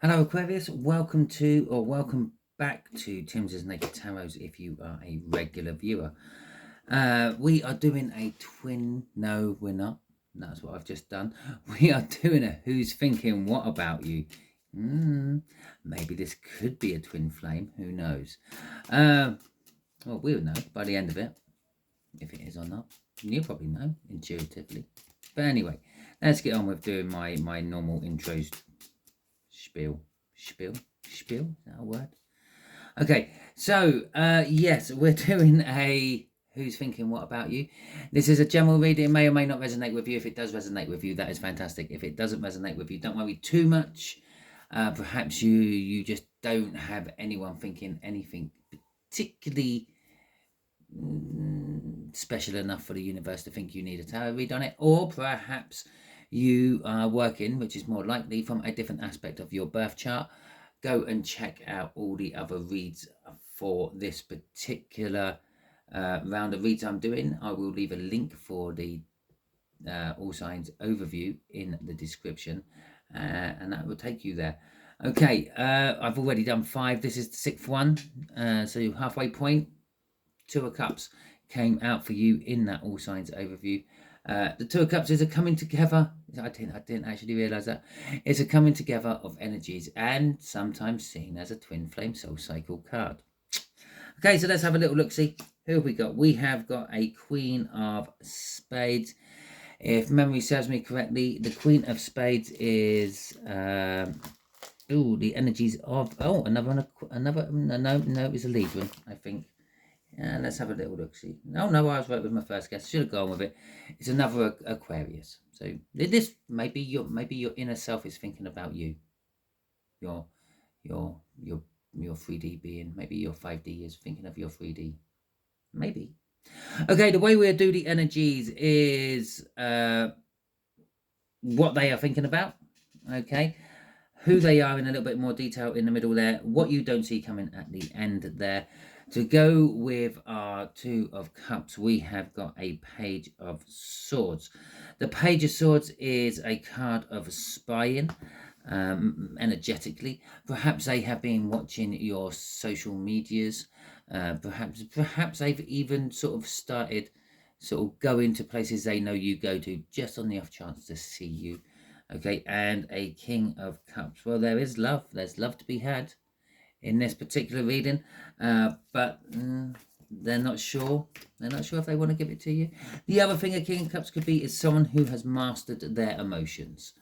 Hello Aquarius, welcome to or welcome back to Timsy Naked Tarot if you are a regular viewer. We are doing a twin, no we're not, that's what I've just done. We are doing a who's thinking what about you. Maybe this could be a twin flame, who knows. Well, we'll know by the end of it, if it is or not. You'll probably know intuitively. But anyway, let's get on with doing my normal intros spiel. Spiel? Is that a word? Okay, so yes, we're doing a who's thinking what about you. This is a general reading. It may or may not resonate with you. If it does resonate with you, that is fantastic. If it doesn't resonate with you, don't worry too much. Perhaps you just don't have anyone thinking anything particularly special enough for the universe to think you need a tarot read on it, or perhaps you are working, which is more likely, from a different aspect of your birth chart. Go and check out all the other reads for this particular round of reads I'm doing. I will leave a link for the all signs overview in the description, and that will take you there. Okay, I've already done 5. This is the 6th one, so halfway point. 2 of Cups came out for you in that all signs overview. The 2 of Cups is a coming together. I didn't actually realize that. It's a coming together of energies and sometimes seen as a twin flame soul cycle card. Okay, so let's have a little look. See, who have we got? We have got a Queen of Spades. If memory serves me correctly, the Queen of Spades is the energies of another no, it's a Libra, I think. Let's have a little look. See, no, I was right with my first guess. Should have gone with it. It's another Aquarius. So this maybe your inner self is thinking about you. Your 3D being. Maybe your 5D is thinking of your 3D. Maybe. Okay, the way we'll do the energies is what they are thinking about. Okay, who they are in a little bit more detail in the middle there. What you don't see coming at the end there. To go with our 2 of Cups, we have got a Page of Swords. The Page of Swords is a card of spying energetically. Perhaps they have been watching your social medias. Perhaps they've even sort of started going to places they know you go to just on the off chance to see you. Okay, and a King of Cups. Well, there is love. There's love to be had in this particular reading, but they're not sure. They're not sure if they want to give it to you. The other thing a King of Cups could be is someone who has mastered their emotions.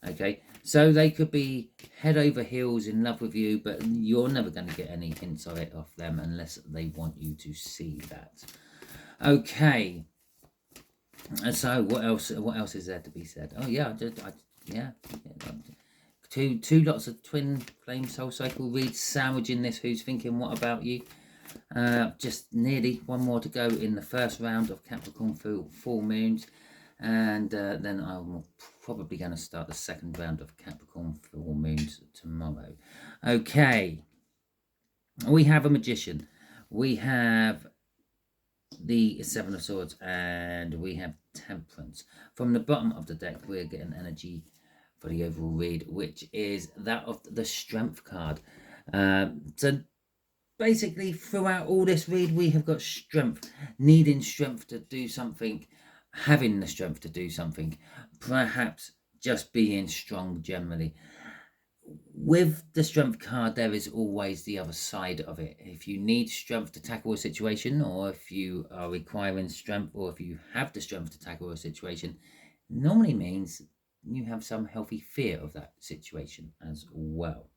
Okay, so they could be head over heels in love with you, but you're never going to get any hints of it off them unless they want you to see that. Okay, so what else is there to be said? Oh yeah, yeah. Two lots of twin flame soul cycle reads sandwiching this who's thinking what about you. Just nearly one more to go in the first round of Capricorn full moons, and then I'm probably going to start the second round of Capricorn full moons tomorrow. Okay, we have a Magician, we have the 7 of Swords, and we have Temperance. From the bottom of the deck we're getting energy for the overall read, which is that of the Strength card. So basically throughout all this read we have got strength, needing strength to do something, having the strength to do something, perhaps just being strong generally. With the Strength card there is always the other side of it. If you need strength to tackle a situation, or if you are requiring strength, or if you have the strength to tackle a situation, normally means you have some healthy fear of that situation as well.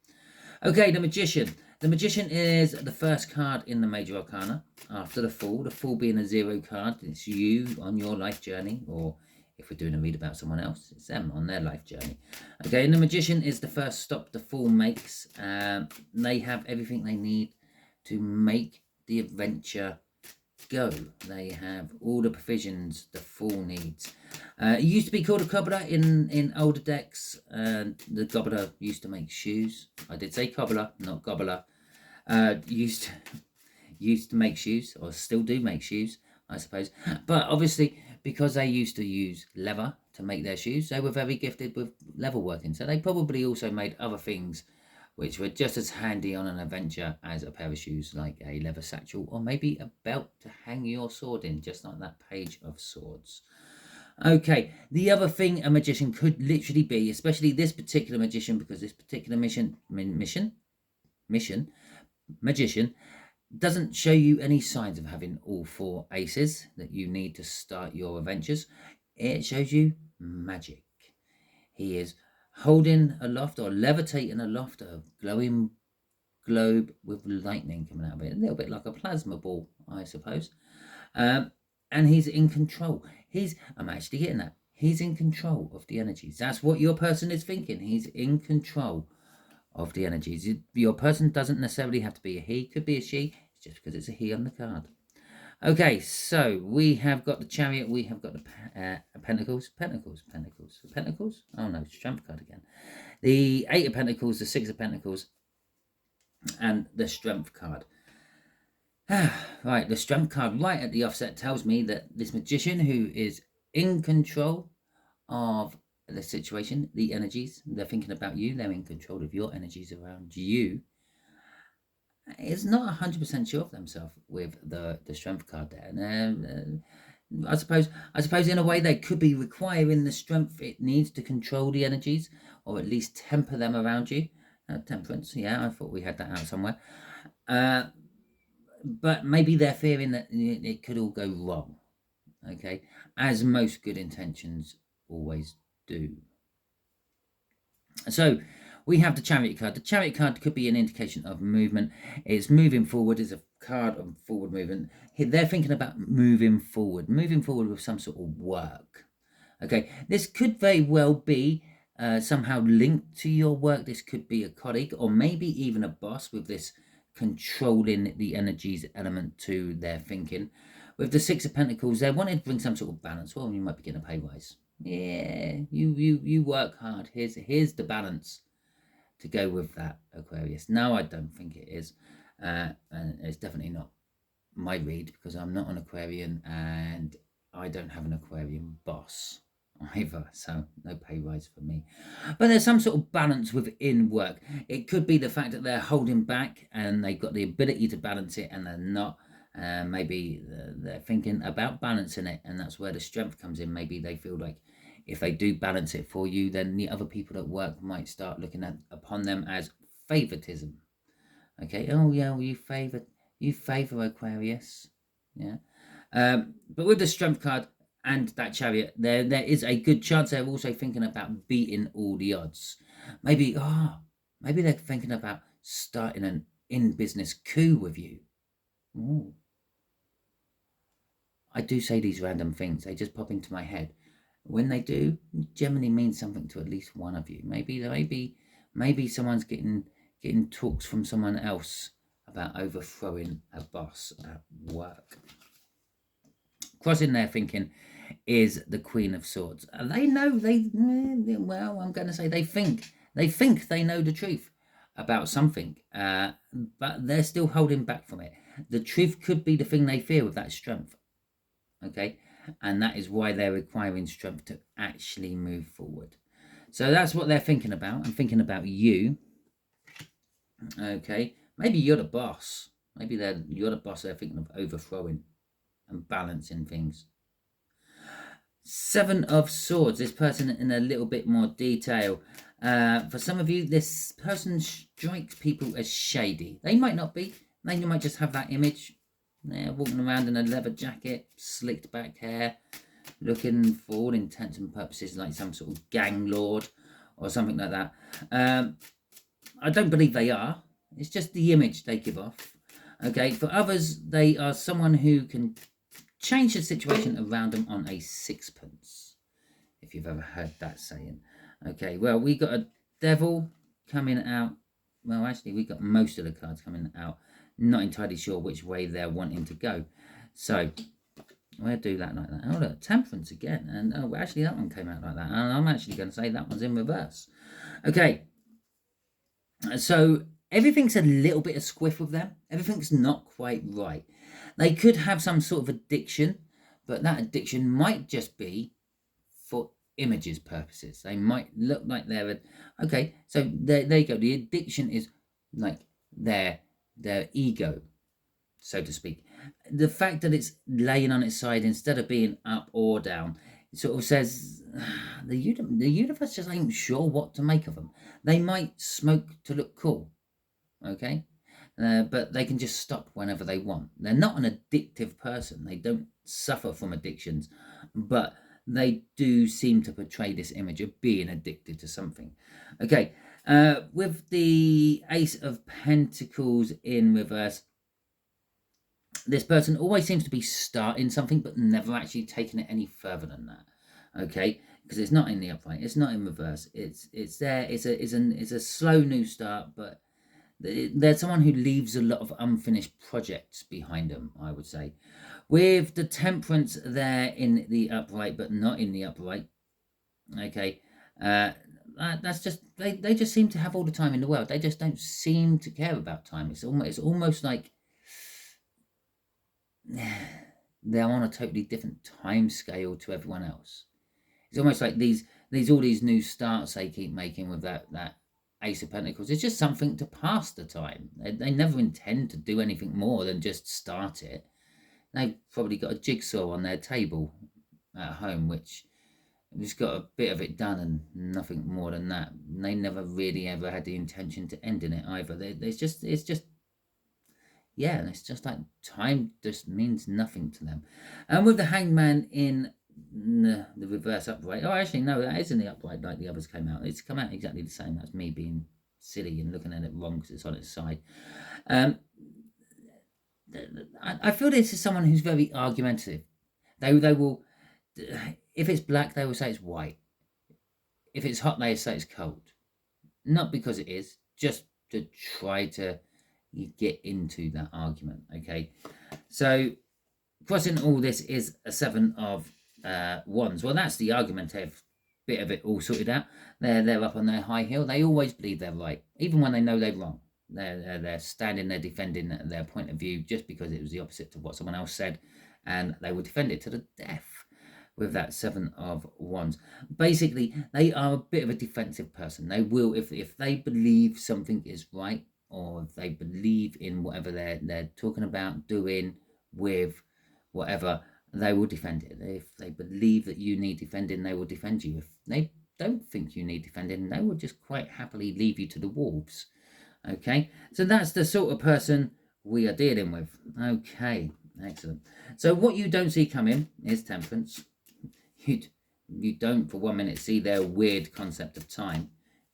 Okay, the Magician. The Magician is the first card in the Major Arcana after the Fool. The Fool being a 0 card. It's you on your life journey, or if we're doing a read about someone else, it's them on their life journey. Okay, and the Magician is the first stop the Fool makes. They have everything they need to make the adventure go. They have all the provisions the Fool needs. It used to be called a cobbler in older decks. The gobbler used to make shoes. I did say cobbler, not gobbler. Used to make shoes, or still do make shoes, I suppose. But obviously, because they used to use leather to make their shoes, they were very gifted with leather working. So they probably also made other things which were just as handy on an adventure as a pair of shoes like a leather satchel or maybe a belt to hang your sword in, just like that Page of Swords. Okay, the other thing a magician could literally be, especially this particular magician, because this particular magician doesn't show you any signs of having all 4 aces that you need to start your adventures. It shows you magic. He is holding aloft or levitating aloft a glowing globe with lightning coming out of it, a little bit like a plasma ball, I suppose. And he's in control. I'm actually getting that. He's in control of the energies. That's what your person is thinking. He's in control of the energies. Your person doesn't necessarily have to be a he, could be a she, it's just because it's a he on the card. Okay, so we have got the Chariot, we have got the Pentacles. Oh no, Strength card again. The 8 of Pentacles, the 6 of Pentacles, and the Strength card. Right, the Strength card right at the offset tells me that this magician who is in control of the situation, the energies, they're thinking about you, they're in control of your energies around you, is not 100% sure of themselves with the Strength card there. And I suppose in a way they could be requiring the strength it needs to control the energies, or at least temper them around you. Temperance, yeah, I thought we had that out somewhere. But maybe they're fearing that it could all go wrong, okay, as most good intentions always do. So we have the Chariot card. The Chariot card could be an indication of movement. It's moving forward. It's a card of forward movement. They're thinking about moving forward with some sort of work. Okay, this could very well be somehow linked to your work. This could be a colleague or maybe even a boss, with this controlling the energies element to their thinking. With the 6 of Pentacles, they wanted to bring some sort of balance. Well, you might be getting a pay rise. Yeah, you work hard. Here's the balance to go with that, Aquarius. No, I don't think it is. And it's definitely not my read, because I'm not an Aquarian and I don't have an Aquarian boss either, so no pay rise for me. But there's some sort of balance within work. It could be the fact that they're holding back and they've got the ability to balance it and they're not. Maybe they're thinking about balancing it, and that's where the Strength comes in. Maybe they feel like if they do balance it for you, then the other people at work might start looking upon them as favoritism. Okay, oh yeah, well, you favor Aquarius, yeah. But with the Strength card and that Chariot, there is a good chance they're also thinking about beating all the odds. Maybe they're thinking about starting an in-business coup with you. Ooh. I do say these random things, they just pop into my head. When they do, it generally means something to at least one of you. Maybe someone's getting talks from someone else about overthrowing a boss at work. Crossing their thinking is the Queen of Swords. They know, well, I'm going to say they think they know the truth about something, but they're still holding back from it. The truth could be the thing they fear with that Strength, okay? And that is why they're requiring Strength to actually move forward. So that's what they're thinking about. I'm thinking about you, okay? Maybe you're the boss. Maybe you're the boss they're thinking of overthrowing and balancing things. 7 of Swords, this person in a little bit more detail. For some of you, this person strikes people as shady. They might not be. They might just have that image. They're walking around in a leather jacket, slicked back hair, looking for all intents and purposes like some sort of gang lord or something like that. I don't believe they are. It's just the image they give off. Okay, for others, they are someone who can change the situation around them on a sixpence, if you've ever heard that saying. Okay, well, we got a Devil coming out. Well, actually, we got most of the cards coming out. Not entirely sure which way they're wanting to go. So, we'll do that like that. Oh, look, Temperance again. And oh, actually, that one came out like that. And I'm actually going to say that one's in reverse. Okay, so everything's a little bit of squiff with them. Everything's not quite right. They could have some sort of addiction, but that addiction might just be for images purposes. They might look like they're... Okay, so there you go. The addiction is like their ego, so to speak. The fact that it's laying on its side instead of being up or down, it sort of says the universe just ain't sure what to make of them. They might smoke to look cool, okay? But they can just stop whenever they want. They're not an addictive person. They don't suffer from addictions, but they do seem to portray this image of being addicted to something. Okay, with the Ace of Pentacles in reverse, this person always seems to be starting something but never actually taking it any further than that. Okay, because it's not in the upright, it's not in reverse, it's there, it's a slow new start, but they're someone who leaves a lot of unfinished projects behind them, I would say. With the Temperance there in the upright but not in the upright, okay, that's just, they just seem to have all the time in the world. They just don't seem to care about time. It's almost like they're on a totally different time scale to everyone else. It's almost like all these new starts they keep making with that Ace of Pentacles. It's just something to pass the time. They never intend to do anything more than just start it. They've probably got a jigsaw on their table at home, which just got a bit of it done and nothing more than that. They never really ever had the intention to end in it either. It's just yeah, and it's just like time just means nothing to them. And with the Hangman in the reverse upright, oh, actually, no, that is in the upright like the others came out. It's come out exactly the same. That's me being silly and looking at it wrong because it's on its side. I feel this is someone who's very argumentative. They will, if it's black, they will say it's white. If it's hot, they say it's cold. Not because it is, just to try to get into that argument. Okay, so crossing all this is a Seven of Wands. Well, that's the argumentative bit of it all sorted out. They're up on their high hill. They always believe they're right, even when they know they're wrong. They're standing there defending their point of view just because it was the opposite to what someone else said, and they will defend it to the death with that Seven of Wands. Basically, they are a bit of a defensive person. They will, if they believe something is right, or if they believe in whatever they're talking about, doing, with, whatever, they will defend it. If they believe that you need defending, they will defend you. If they don't think you need defending, they will just quite happily leave you to the wolves. Okay, so that's the sort of person we are dealing with. Okay, excellent. So what you don't see coming is Temperance. You don't for 1 minute see their weird concept of time.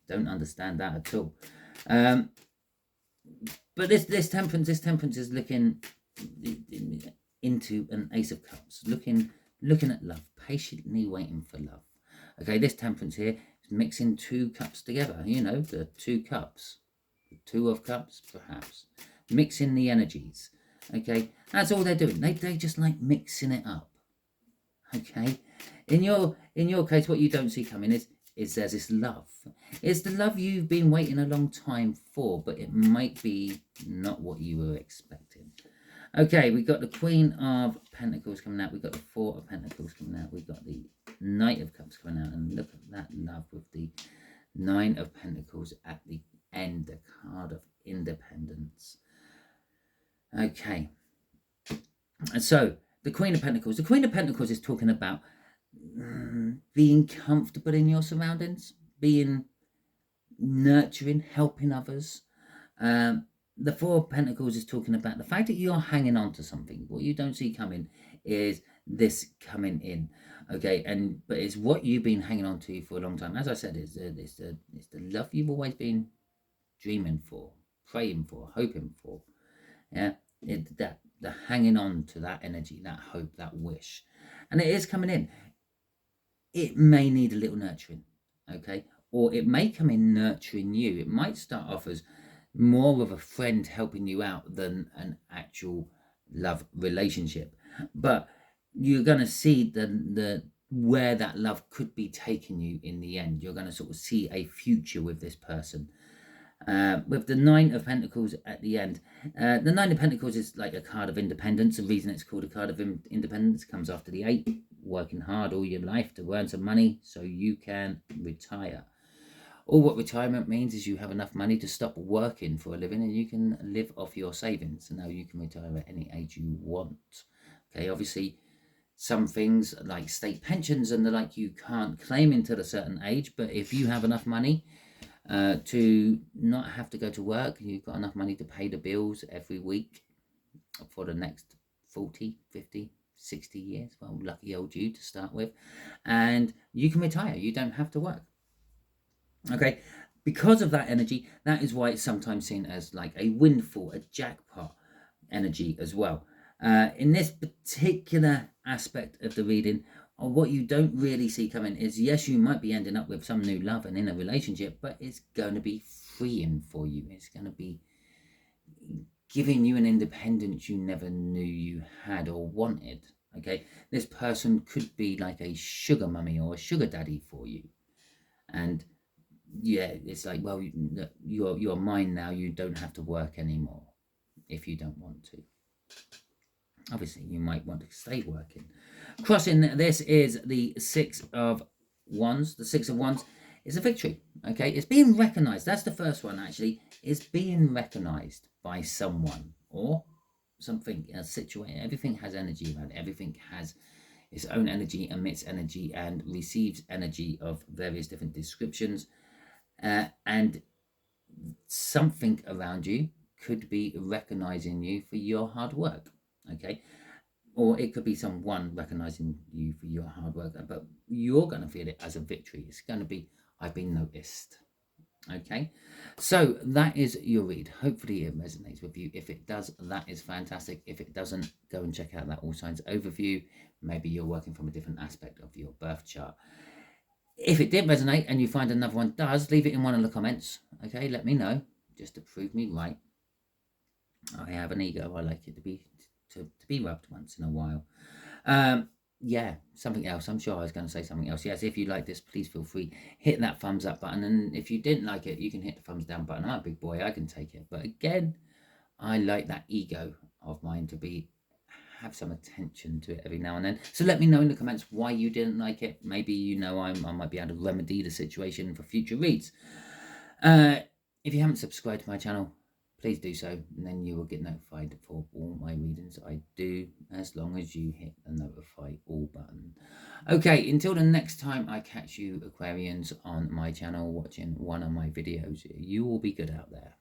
Don't understand that at all. But this temperance is looking into an Ace of Cups, looking at love, patiently waiting for love. Okay, this Temperance here is mixing two cups together. You know, the two cups, the Two of Cups, perhaps, mixing the energies. Okay, that's all they're doing. They just like mixing it up. Okay, in your case, what you don't see coming is there's this love. It's the love you've been waiting a long time for, but it might be not what you were expecting. Okay, we got the Queen of Pentacles coming out. We got the Four of Pentacles coming out. We got the Knight of Cups coming out, and look at that love with the Nine of Pentacles at the end, the card of independence. Okay, and so the Queen of Pentacles. The Queen of Pentacles is talking about being comfortable in your surroundings, being nurturing, helping others. The Four of Pentacles is talking about the fact that you're hanging on to something. What you don't see coming is this coming in. Okay, but it's what you've been hanging on to for a long time. As I said, it's the love you've always been dreaming for, praying for, hoping for. Yeah, the hanging on to that energy, that hope, that wish, and it is coming in. It may need a little nurturing, okay, or it may come in nurturing you. It might start off as more of a friend helping you out than an actual love relationship, but you're going to see the where that love could be taking you in the end. You're going to sort of see a future with this person. With the Nine of Pentacles at the end, the Nine of Pentacles is like a card of independence. The reason it's called a card of independence comes after the Eight, working hard all your life to earn some money so you can retire. Or what retirement means is you have enough money to stop working for a living and you can live off your savings. So now you can retire at any age you want. Okay, obviously some things like state pensions and the like you can't claim until a certain age, but if you have enough money to not have to go to work, you've got enough money to pay the bills every week for the next 40, 50, 60 years. Well, lucky old you to start with. And you can retire. You don't have to work. Okay, because of that energy, that is why it's sometimes seen as like a windfall, a jackpot energy as well. In this particular aspect of the reading, what you don't really see coming is, yes, you might be ending up with some new love and in a relationship, but it's going to be freeing for you. It's going to be giving you an independence you never knew you had or wanted. Okay, this person could be like a sugar mummy or a sugar daddy for you, and yeah, it's like, well, you're mine now. You don't have to work anymore if you don't want to. Obviously, you might want to stay working. Crossing this is the Six of Wands. The Six of Wands is a victory. Okay, it's being recognized. That's the first one, actually. It's being recognized by someone or something, a situation. Everything has energy around it. Everything has its own energy, emits energy, and receives energy of various different descriptions. And something around you could be recognizing you for your hard work. Okay, or it could be someone recognizing you for your hard work, but you're going to feel it as a victory. It's going to be, I've been noticed. Okay, so that is your read. Hopefully it resonates with you. If it does, that is fantastic. If it doesn't, go and check out that all signs overview. Maybe you're working from a different aspect of your birth chart. If it did resonate and you find another one does, leave it in one of the comments. Okay, let me know, just to prove me right. I have an ego. I like it to be rubbed once in a while. Yeah, something else. I'm sure I was going to say something else. Yes, if you like this, please feel free, hit that thumbs up button. And if you didn't like it, you can hit the thumbs down button. I'm a big boy, I can take it. But again, I like that ego of mine to have some attention to it every now and then. So let me know in the comments why you didn't like it. Maybe I might be able to remedy the situation for future reads. If you haven't subscribed to my channel, please do so, and then you will get notified for all my readings I do, as long as you hit the notify all button. Okay, until the next time I catch you Aquarians on my channel watching one of my videos, you will be good out there.